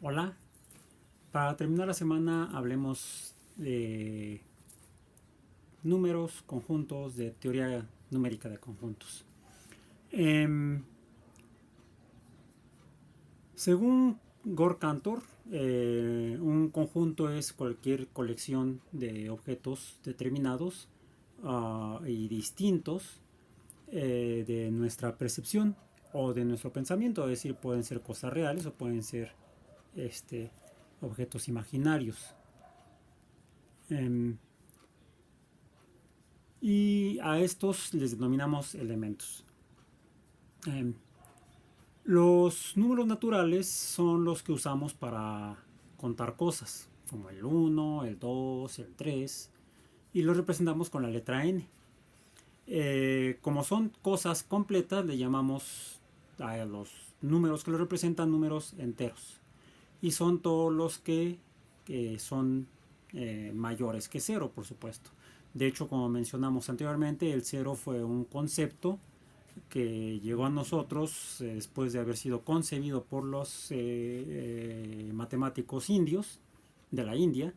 Hola, para terminar la semana hablemos de números, conjuntos, de teoría numérica de conjuntos. Em, Según Gore Cantor, un conjunto es cualquier colección de objetos determinados y distintos de nuestra percepción o de nuestro pensamiento, es decir, pueden ser cosas reales o pueden ser este, objetos imaginarios. Em, y a estos les denominamos elementos. Eh, los números naturales son los que usamos para contar cosas, como el 1, el 2, el 3, y los representamos con la letra n. Como son cosas completas, le llamamos a los números que los representan números enteros. Y son todos los que son mayores que cero, por supuesto. De hecho, como mencionamos anteriormente, el cero fue un concepto que llegó a nosotros después de haber sido concebido por los matemáticos indios de la India,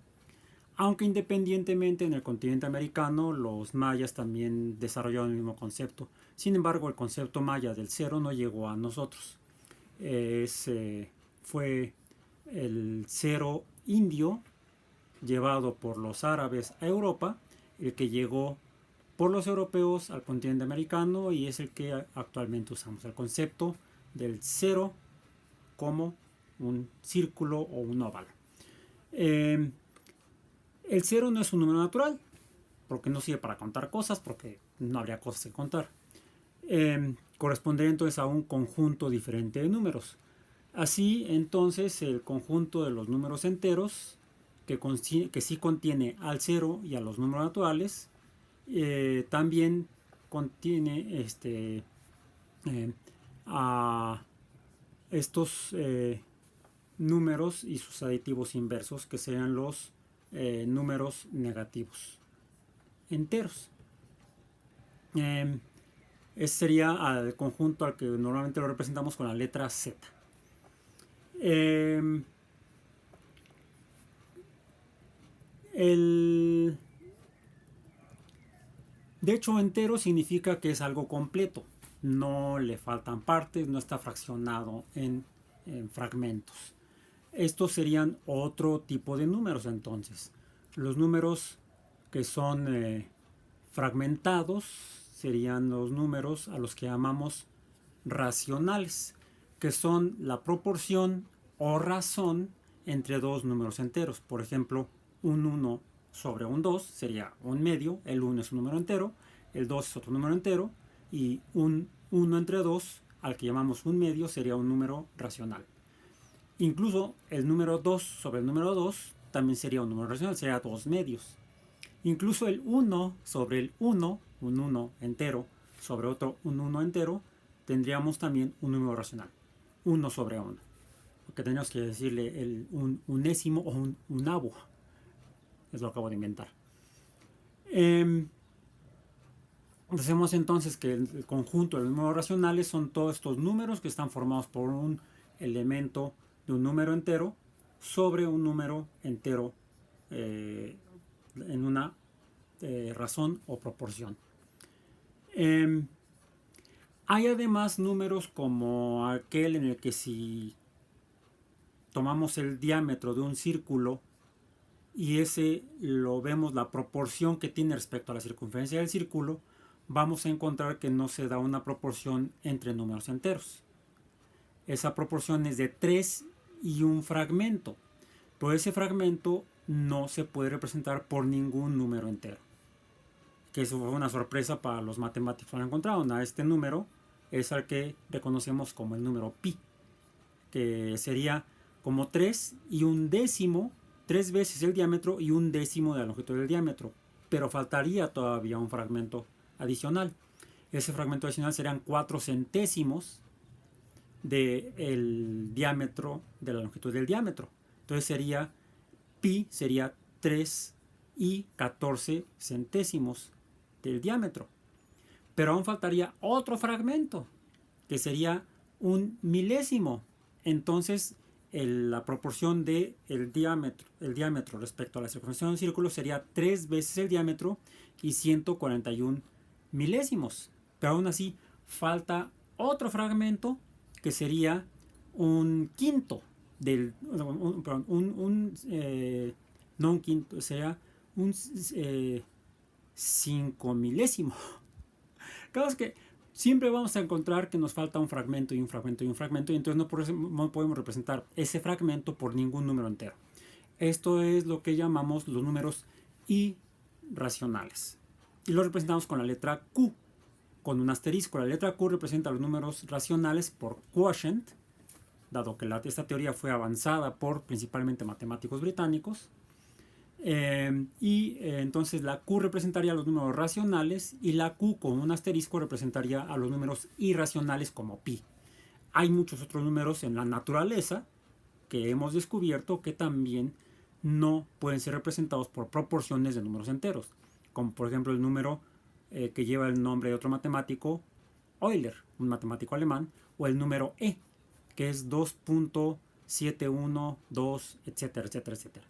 aunque independientemente en el continente americano los mayas también desarrollaron el mismo concepto. Sin embargo, el concepto maya del cero no llegó a nosotros. Fue el cero indio llevado por los árabes a Europa, el que llegó por los europeos al continente americano y es el que actualmente usamos, el concepto del cero como un círculo o un óvalo. Eh, el cero no es un número natural, porque no sirve para contar cosas, porque no habría cosas que contar. Correspondería entonces a un conjunto diferente de números. Así, entonces, el conjunto de los números enteros, que sí contiene al cero y a los números naturales, también contiene a estos números y sus aditivos inversos, que serían los números negativos enteros. Ese sería al conjunto al que normalmente lo representamos con la letra Z. El De hecho, entero significa que es algo completo. No le faltan partes, no está fraccionado en fragmentos. Estos serían otro tipo de números entonces. Los números que son fragmentados serían los números a los que llamamos racionales, que son la proporción o razón entre dos números enteros. Por ejemplo, un 1 sobre un 2 sería un medio, el 1 es un número entero, el 2 es otro número entero, y un 1 entre 2, al que llamamos un medio, sería un número racional. Incluso el número 2 sobre el número 2 también sería un número racional, sería 2 medios. Incluso el 1 sobre el 1, un 1 entero, sobre otro un 1 entero, tendríamos también un número racional, 1 sobre 1. Porque tenemos que decirle un unésimo o un unavo. Es lo que acabo de inventar. Hacemos entonces que el conjunto de los números racionales son todos estos números que están formados por un elemento de un número entero sobre un número entero en una razón o proporción. Hay además números como aquel en el que si tomamos el diámetro de un círculo y ese lo vemos la proporción que tiene respecto a la circunferencia del círculo, vamos a encontrar que no se da una proporción entre números enteros. Esa proporción es de 3 y un fragmento, pero ese fragmento no se puede representar por ningún número entero. Que eso fue una sorpresa para los matemáticos que lo encontraron. A este número es al que reconocemos como el número pi, que sería como 3 y un décimo, 3 veces el diámetro y un décimo de la longitud del diámetro, pero faltaría todavía un fragmento adicional. Ese fragmento adicional serían 4 centésimos del diámetro de la longitud del diámetro. Entonces sería pi sería 3 y 14 centésimos del diámetro. Pero aún faltaría otro fragmento, que sería un milésimo. Entonces la proporción de el diámetro respecto a la circunferencia de un círculo sería 3 veces el diámetro y 141 milésimos. Pero aún así falta otro fragmento que sería un quinto del, no un quinto, sería un 5 milésimo. Claro, es que siempre vamos a encontrar que nos falta un fragmento y un fragmento y un fragmento, y entonces no podemos representar ese fragmento por ningún número entero. Esto es lo que llamamos los números irracionales. Y lo representamos con la letra Q, con un asterisco. La letra Q representa los números racionales por quotient, dado que esta teoría fue avanzada por principalmente matemáticos británicos. Entonces la Q representaría los números racionales y la Q con un asterisco representaría a los números irracionales como pi. Hay muchos otros números en la naturaleza que hemos descubierto que también no pueden ser representados por proporciones de números enteros, como por ejemplo el número que lleva el nombre de otro matemático, Euler, un matemático alemán, o el número e, que es 2.712, etcétera, etcétera, etcétera.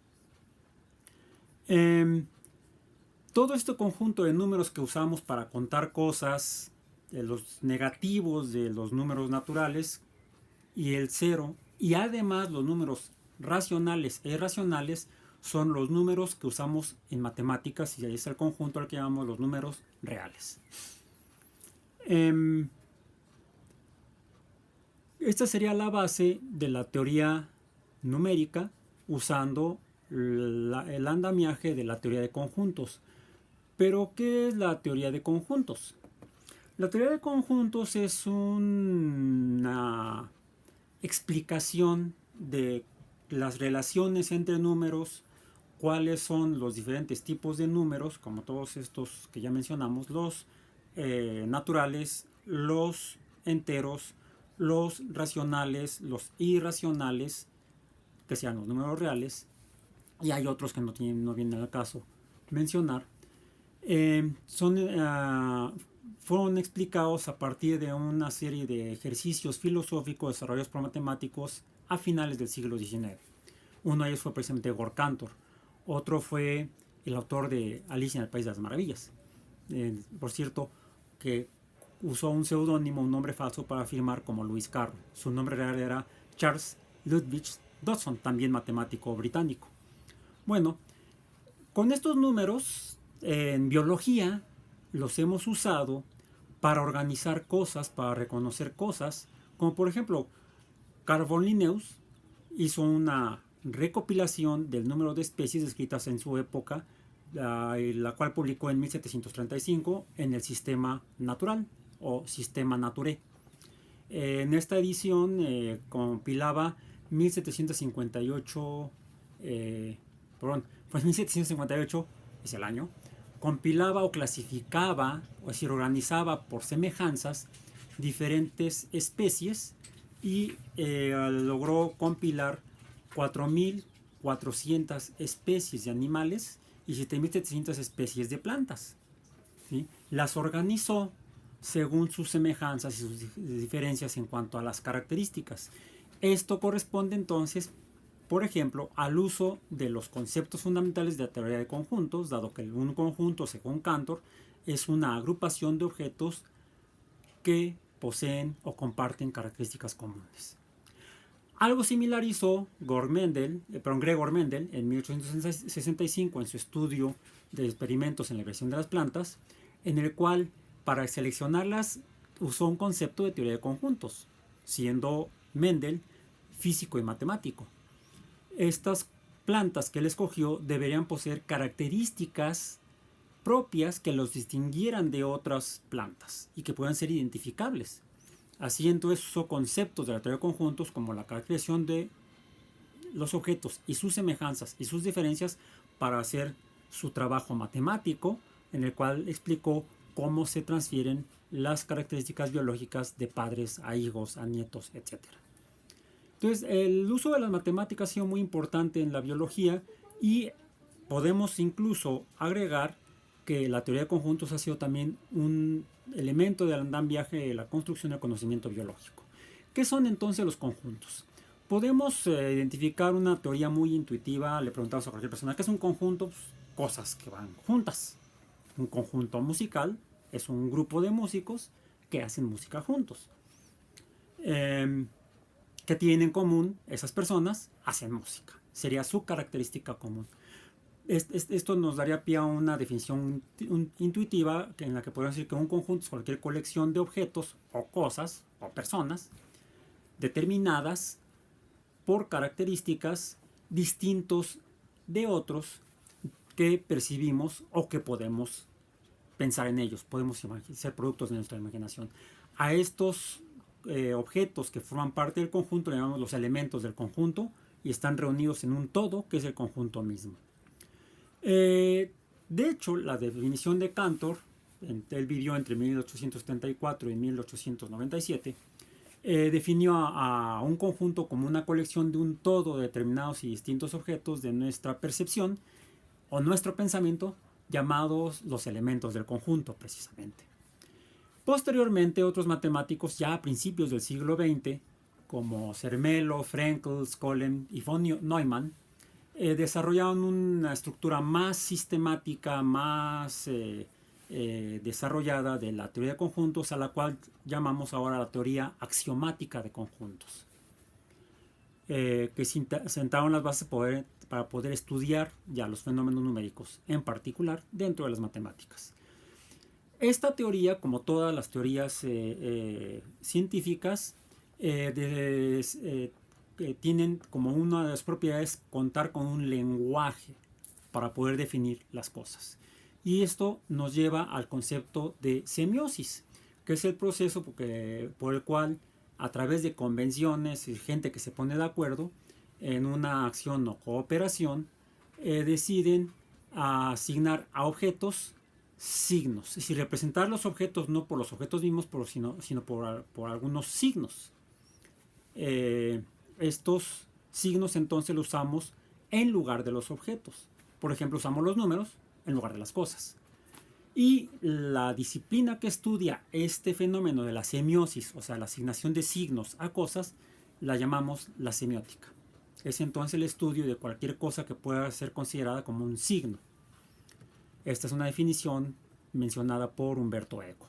Todo este conjunto de números que usamos para contar cosas, los negativos de los números naturales y el cero, y además los números racionales e irracionales, son los números que usamos en matemáticas, y ahí es el conjunto al que llamamos los números reales. Esta sería la base de la teoría numérica usando el andamiaje de la teoría de conjuntos. Pero, ¿qué es la teoría de conjuntos? La teoría de conjuntos es una explicación de las relaciones entre números, cuáles son los diferentes tipos de números, como todos estos que ya mencionamos, los naturales, los enteros, los racionales, los irracionales, que sean los números reales, y hay otros que no vienen al caso mencionar. Fueron explicados a partir de una serie de ejercicios filosóficos desarrollados por matemáticos a finales del siglo XIX. Uno de ellos fue precisamente Gord Cantor, otro fue el autor de Alicia en el País de las Maravillas, por cierto, que usó un seudónimo, un nombre falso para firmar como Lewis Carroll. Su nombre real era Charles Ludwig Dodson, también matemático británico. Bueno, con estos números en biología los hemos usado para organizar cosas, para reconocer cosas, como por ejemplo Carl von Linnaeus hizo una recopilación del número de especies descritas en su época, la cual publicó en 1735 en el Sistema Natural o Sistema Naturae. En esta edición compilaba 1758, fue 1758, es el año, compilaba o clasificaba, o decir, organizaba por semejanzas diferentes especies y logró compilar 4.400 especies de animales y 7.700 especies de plantas, ¿sí? Las organizó según sus semejanzas y sus diferencias en cuanto a las características. Esto corresponde entonces, por ejemplo, al uso de los conceptos fundamentales de la teoría de conjuntos, dado que un conjunto, según Cantor, es una agrupación de objetos que poseen o comparten características comunes. Algo similar hizo Gregor Mendel en 1865 en su estudio de experimentos en la evolución de las plantas, en el cual para seleccionarlas usó un concepto de teoría de conjuntos, siendo Mendel físico y matemático. Estas plantas que él escogió deberían poseer características propias que los distinguieran de otras plantas y que puedan ser identificables. Así entonces usó conceptos de la teoría de conjuntos como la caracterización de los objetos y sus semejanzas y sus diferencias para hacer su trabajo matemático, en el cual explicó cómo se transfieren las características biológicas de padres a hijos, a nietos, etc. Entonces, el uso de las matemáticas ha sido muy importante en la biología y podemos incluso agregar que la teoría de conjuntos ha sido también un elemento del andamiaje de la construcción del conocimiento biológico. ¿Qué son entonces los conjuntos? Podemos identificar una teoría muy intuitiva. Le preguntamos a cualquier persona qué es un conjunto. Pues, cosas que van juntas. Un conjunto musical es un grupo de músicos que hacen música juntos. ¿Qué tienen en común esas personas? Hacen música. Sería su característica común. Esto nos daría pie a una definición intuitiva en la que podemos decir que un conjunto es cualquier colección de objetos o cosas o personas determinadas por características distintos de otros que percibimos o que podemos pensar en ellos, podemos ser productos de nuestra imaginación. A estos objetos que forman parte del conjunto le llamamos los elementos del conjunto y están reunidos en un todo que es el conjunto mismo. De hecho, la definición de Cantor, él vivió entre 1874 y 1897, definió a un conjunto como una colección de un todo de determinados y distintos objetos de nuestra percepción o nuestro pensamiento, llamados los elementos del conjunto precisamente. Posteriormente, otros matemáticos ya a principios del siglo XX, como Zermelo, Frenkel, Skolem y von Neumann, desarrollaron una estructura más sistemática, más desarrollada de la teoría de conjuntos, a la cual llamamos ahora la teoría axiomática de conjuntos, que sentaron las bases para poder estudiar ya los fenómenos numéricos, en particular dentro de las matemáticas. Esta teoría, como todas las teorías científicas, tienen como una de las propiedades contar con un lenguaje para poder definir las cosas. Y esto nos lleva al concepto de semiosis, que es el proceso por el cual, a través de convenciones y gente que se pone de acuerdo en una acción o cooperación, deciden asignar a objetos signos. Es decir, representar los objetos no por los objetos mismos, sino por algunos signos. Estos signos entonces los usamos en lugar de los objetos. Por ejemplo, usamos los números en lugar de las cosas. Y la disciplina que estudia este fenómeno de la semiosis, o sea, la asignación de signos a cosas, la llamamos la semiótica. Es entonces el estudio de cualquier cosa que pueda ser considerada como un signo. Esta es una definición mencionada por Umberto Eco.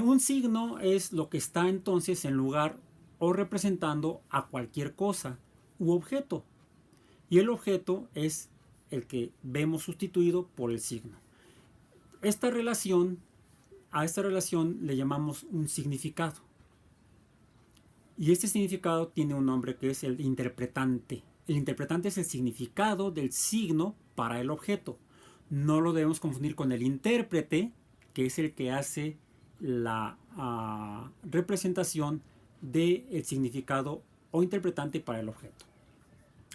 Un signo es lo que está entonces en lugar o representando a cualquier cosa u objeto. Y el objeto es el que vemos sustituido por el signo. A esta relación le llamamos un significado. Y este significado tiene un nombre que es el interpretante. El interpretante es el significado del signo para el objeto. No lo debemos confundir con el intérprete, que es el que hace la representación del significado o interpretante para el objeto.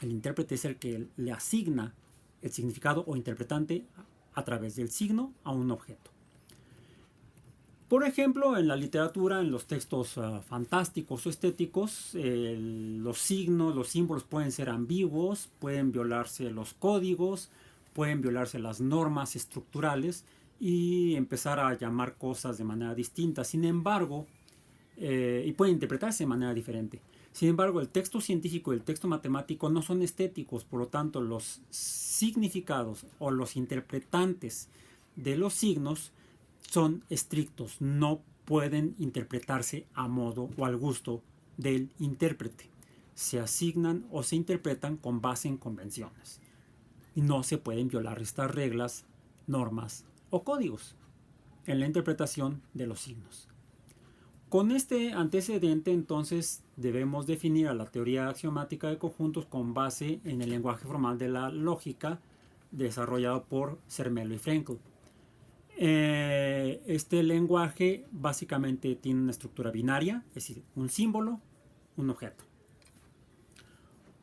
El intérprete es el que le asigna el significado o interpretante a través del signo a un objeto. Por ejemplo, en la literatura, en los textos fantásticos o estéticos, los signos, los símbolos pueden ser ambiguos, pueden violarse los códigos, pueden violarse las normas estructurales y empezar a llamar cosas de manera distinta. Sin embargo, y pueden interpretarse de manera diferente. Sin embargo, el texto científico y el texto matemático no son estéticos, por lo tanto, los significados o los interpretantes de los signos son estrictos, no pueden interpretarse a modo o al gusto del intérprete. Se asignan o se interpretan con base en convenciones. Y no se pueden violar estas reglas, normas o códigos en la interpretación de los signos. Con este antecedente, entonces, debemos definir a la teoría axiomática de conjuntos con base en el lenguaje formal de la lógica desarrollado por Zermelo y Frenkel. Este lenguaje básicamente tiene una estructura binaria, es decir, un símbolo, un objeto.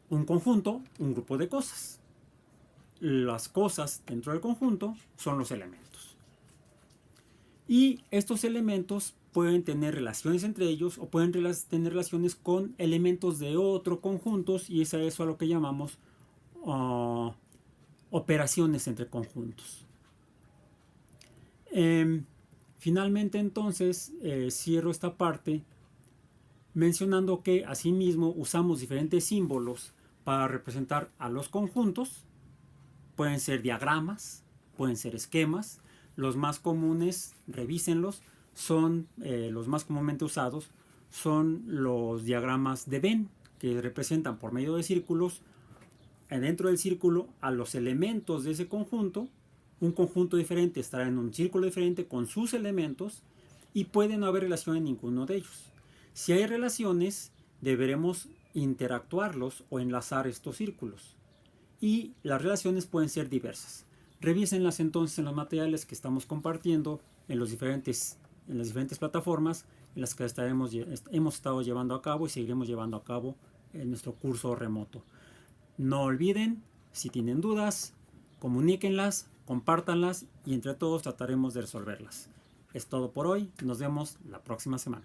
Un conjunto, un grupo de cosas. Las cosas dentro del conjunto son los elementos. Y estos elementos pueden tener relaciones entre ellos o pueden tener relaciones con elementos de otros conjuntos, y es a eso a lo que llamamos operaciones entre conjuntos. Finalmente, entonces, cierro esta parte mencionando que asimismo usamos diferentes símbolos para representar a los conjuntos. Pueden ser diagramas, pueden ser esquemas. Los más comunes, revísenlos, son los más comúnmente usados son los diagramas de Venn, que representan por medio de círculos dentro del círculo a los elementos de ese conjunto. Un conjunto diferente estará en un círculo diferente con sus elementos y puede no haber relación en ninguno de ellos. Si hay relaciones, deberemos interactuarlos o enlazar estos círculos. Y las relaciones pueden ser diversas. Revísenlas entonces en los materiales que estamos compartiendo en las diferentes plataformas en las que hemos estado llevando a cabo y seguiremos llevando a cabo en nuestro curso remoto. No olviden, si tienen dudas, comuníquenlas, compártanlas y entre todos trataremos de resolverlas. Es todo por hoy. Nos vemos la próxima semana.